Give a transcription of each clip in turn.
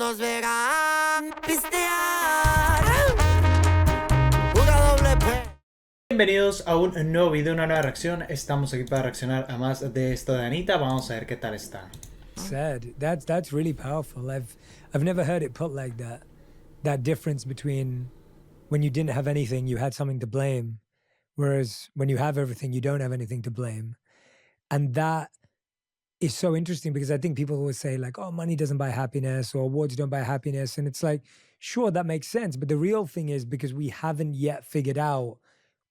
nos verán pistear. Una doble P. Bienvenidos a un nuevo video, una nueva reacción. Estamos aquí para reaccionar a más de esto de Anitta. Vamos a ver qué tal está. Said that's really powerful. I've never heard it put like that. That difference between when you didn't have anything, you had something to blame, whereas when you have everything, you don't have anything to blame. And that is so interesting because I think people always say like, oh, money doesn't buy happiness or awards don't buy happiness. And it's like, sure, that makes sense. But the real thing is because we haven't yet figured out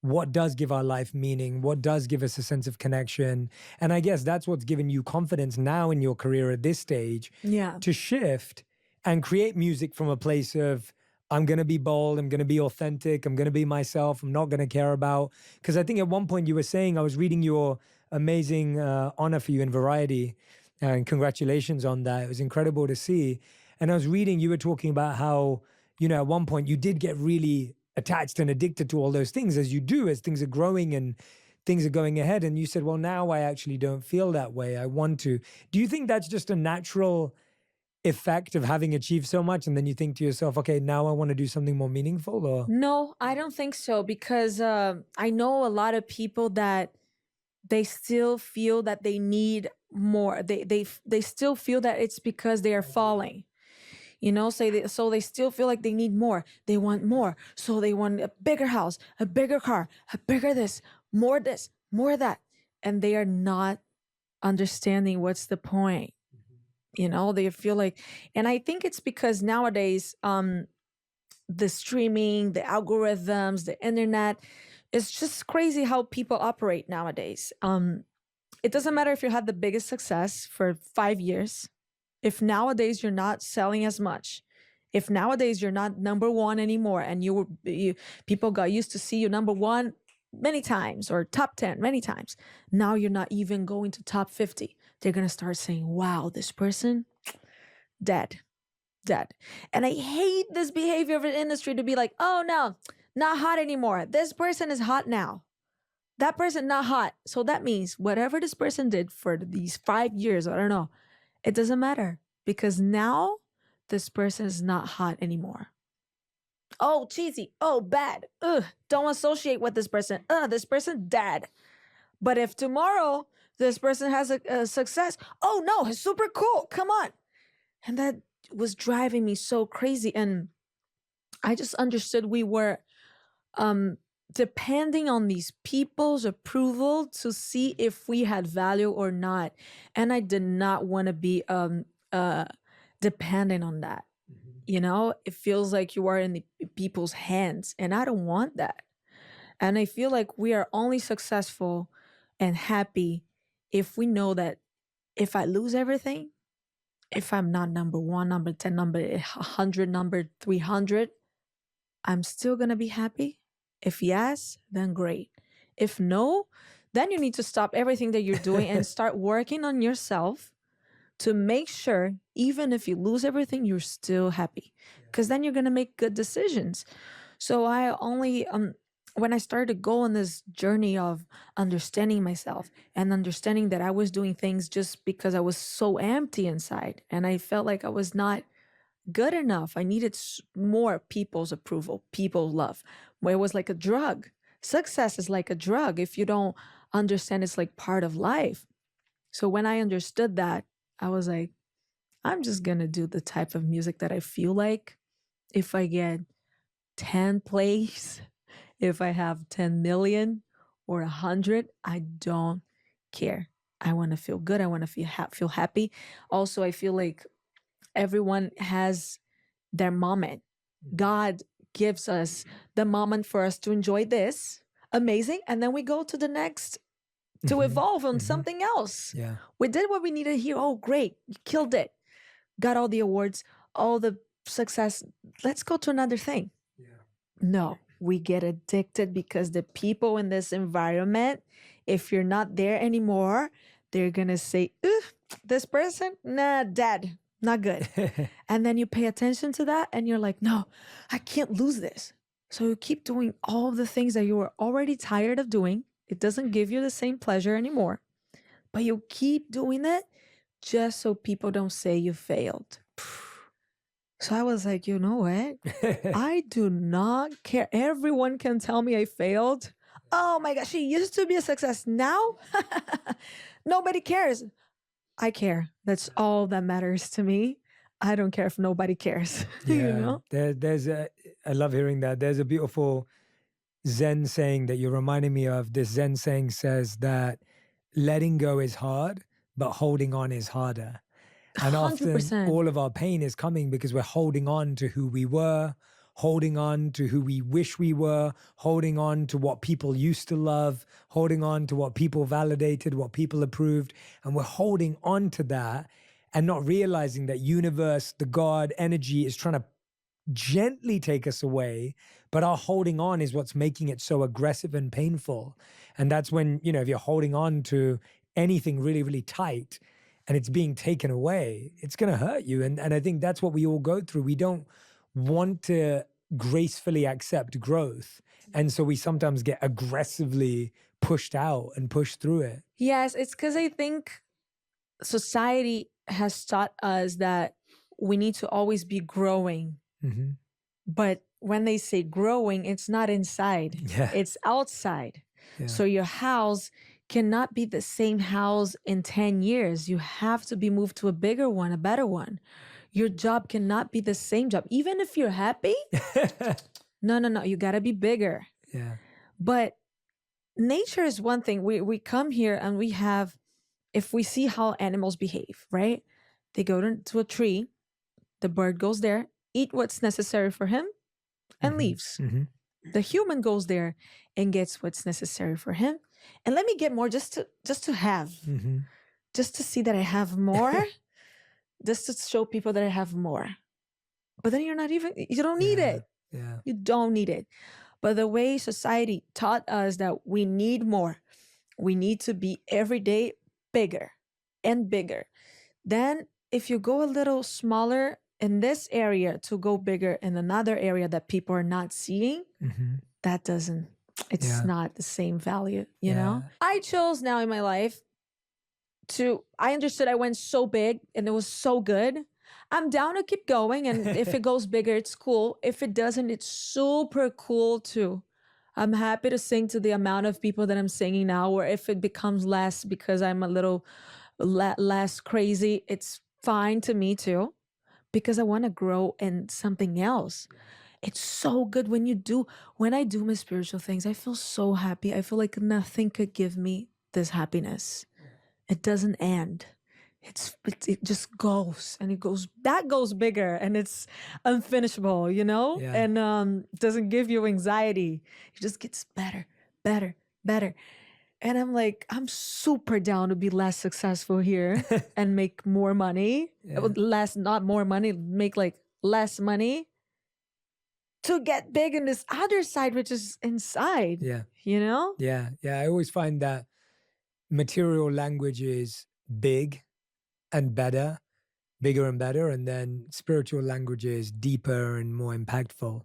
what does give our life meaning, what does give us a sense of connection. And I guess that's what's given you confidence now in your career at this stage to shift and create music from a place of, I'm going to be bold, I'm going to be authentic, I'm going to be myself, I'm not going to care about. Because I think at one point you were saying, I was reading your amazing honor for you in Variety, and congratulations on that. It was incredible to see. And I was reading, you were talking about how, you know, at one point you did get really attached and addicted to all those things, as you do, as things are growing and things are going ahead. And you said, well, now I actually don't feel that way. I want to. Do you think that's just a natural effect of having achieved so much, and then you think to yourself, okay, now I want to do something more meaningful? Or no, I don't think so, because I know a lot of people that they still feel that they need more. They still feel that it's because they are falling. You know, so they still feel like they need more. They want more. So they want a bigger house, a bigger car, a bigger this, more that. And they are not understanding what's the point. You know, they feel like, and I think it's because nowadays, the streaming, the algorithms, the internet, it's just crazy how people operate nowadays. It doesn't matter if you had the biggest success for 5 years. If nowadays you're not selling as much, if nowadays you're not number one anymore, and people got used to see you number one many times or top 10 many times, now you're not even going to top 50. They're gonna start saying, wow, this person, dead. And I hate this behavior of the industry to be like, oh no, not hot anymore. This person is hot now. That person not hot. So that means whatever this person did for these 5 years, I don't know, it doesn't matter, because now this person is not hot anymore. Oh, cheesy. Oh, bad. Ugh, don't associate with this person. This person dead. But if tomorrow this person has a success, oh no, it's super cool. Come on. And that was driving me so crazy. And I just understood we were depending on these people's approval to see if we had value or not. And I did not want to be dependent on that. You know, it feels like you are in the people's hands, and I don't want that. And I feel like we are only successful and happy if we know that if I lose everything, if I'm not number 1, number 10, number 100, number 300, I'm still going to be happy. If yes, then great. If no, then you need to stop everything that you're doing and start working on yourself to make sure, even if you lose everything, you're still happy, because then you're going to make good decisions. So I only, when I started to go on this journey of understanding myself and understanding that I was doing things just because I was so empty inside and I felt like I was not good enough. I needed more people's approval, people's love. Where it was like a drug. Success is like a drug. If you don't understand, it's like part of life. So when I understood that, I was like, I'm just going to do the type of music that I feel like. If I get 10 plays, if I have 10 million or 100, I don't care. I want to feel good. I want to feel happy. Also, I feel like everyone has their moment. God gives us the moment for us to enjoy this. Amazing. And then we go to the next to evolve on something else. yeah, We did what we needed here. Oh, great. You killed it. Got all the awards, all the success. Let's go to another thing. yeah. No, we get addicted because the people in this environment, if you're not there anymore, they're going to say, this person, nah, dead, not good. And then you pay attention to that and you're like, no, I can't lose this. So you keep doing all the things that you were already tired of doing. It doesn't give you the same pleasure anymore, but you keep doing it just so people don't say you failed. So I was like, you know what? I do not care. Everyone can tell me I failed. Oh my gosh, she used to be a success. Now, nobody cares. I care. That's all that matters to me. I don't care if nobody cares. You know? I love hearing that. There's a beautiful Zen saying that you're reminding me of. This Zen saying says that letting go is hard, but holding on is harder. And often 100%. all of our pain is coming because we're holding on to who we were, holding on to who we wish we were, holding on to what people used to love, holding on to what people validated, what people approved. And we're holding on to that and not realizing that universe, the God energy is trying to gently take us away, but our holding on is what's making it so aggressive and painful. And that's when, you know, if you're holding on to anything really, really tight, and it's being taken away, it's going to hurt you. And I think that's what we all go through. We don't want to gracefully accept growth. And so we sometimes get aggressively pushed out and pushed through it. Yes, it's because I think society has taught us that we need to always be growing. Mm-hmm. But when they say growing, it's not inside, Yeah. it's outside. Yeah. So your house cannot be the same house in 10 years. You have to be moved to a bigger one, a better one. Your job cannot be the same job. Even if you're happy, no. You got to be bigger. Yeah. But nature is one thing. We come here and we have, if we see how animals behave, right? They go to a tree, the bird goes there, eat what's necessary for him, and leaves. Mm-hmm. The human goes there and gets what's necessary for him. And let me get more just to have, Mm-hmm. just to see that I have more, just to show people that I have more. But then you don't need it. Yeah. You don't need it. But the way society taught us that we need more, we need to be every day bigger and bigger. Then if you go a little smaller in this area to go bigger in another area that people are not seeing, Mm-hmm. that doesn't, it's Yeah. not the same value, you know? Yeah. I chose now in my life I understood I went so big and it was so good. I'm down to keep going. And if it goes bigger, it's cool. If it doesn't, it's super cool too. I'm happy to sing to the amount of people that I'm singing now, or if it becomes less because I'm a little less crazy, it's fine to me too, because I want to grow in something else. It's so good when I do my spiritual things, I feel so happy. I feel like nothing could give me this happiness. It doesn't end. It just goes and that goes bigger and it's unfinishable, you know? Yeah. And doesn't give you anxiety. It just gets better, better, better. And I'm like, I'm super down to be less successful here and make more money. Yeah. Not more money, make like less money to get big in this other side, which is inside. Yeah. You know? Yeah. Yeah. I always find that material language is big and better, bigger and better. And then spiritual language is deeper and more impactful.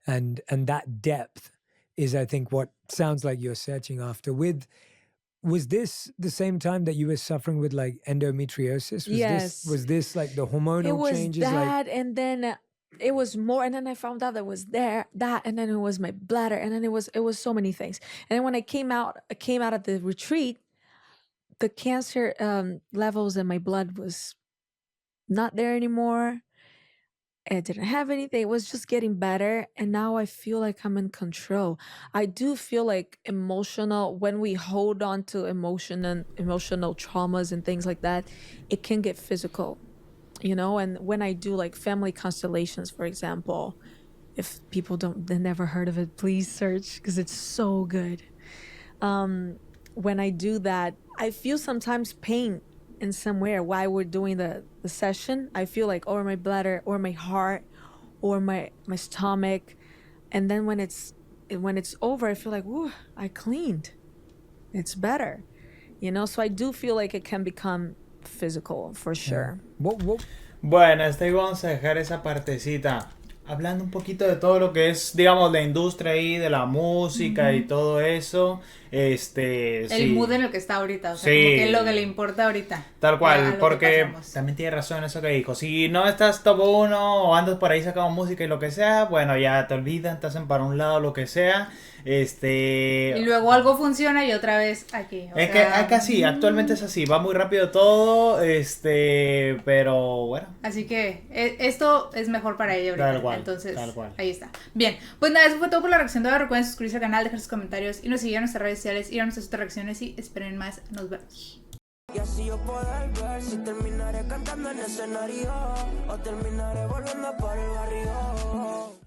And that depth is, I think, what sounds like you're searching after. Was this the same time that you were suffering with like endometriosis? Yes. Was this like the hormonal It was changes? that, and then it was more, and then I found out that was that, and then it was my bladder, and then it was so many things. And then when I came out of the retreat, the cancer levels in my blood was not there anymore. I didn't have anything. It was just getting better. And now I feel like I'm in control. I do feel like when we hold on to emotional traumas and things like that, it can get physical, you know? And when I do like family constellations, for example, if people they never heard of it, please search because it's so good. When I do that, I feel sometimes pain in somewhere while we're doing the session. I feel like, or my bladder, or my heart, or my stomach. And then when it's over, I feel like, ooh, I cleaned. It's better. You know, so I do feel like it can become physical for sure. What? Bueno, hasta ahí vamos a dejar esa partecita. hablando un poquito de todo lo que es, digamos, la industria ahí, de la música y todo eso. El Sí. mood en el que está ahorita, o sea, Sí. como que es lo que le importa ahorita. Tal a cual, lo que porque pasamos. también tiene razón eso que dijo. Si no estás top 1 o andas por ahí sacando música y lo que sea, bueno, ya te olvidan, te hacen para un lado lo que sea. Y luego algo funciona y otra vez aquí. O Es sea, que así, actualmente es así, va muy rápido todo, pero bueno. Así que esto es mejor para ella ahorita. Tal cual, Entonces, tal cual. ahí está. Bien, pues nada, eso fue todo por la reacción de hoy. Recuerden suscribirse al canal, dejar sus comentarios y nos seguir en nuestras redes sociales, ir a nuestras otras reacciones y esperen más. Nos vemos. Y así yo poder ver si terminaré cantando en escenario o terminaré volviendo por el barrio.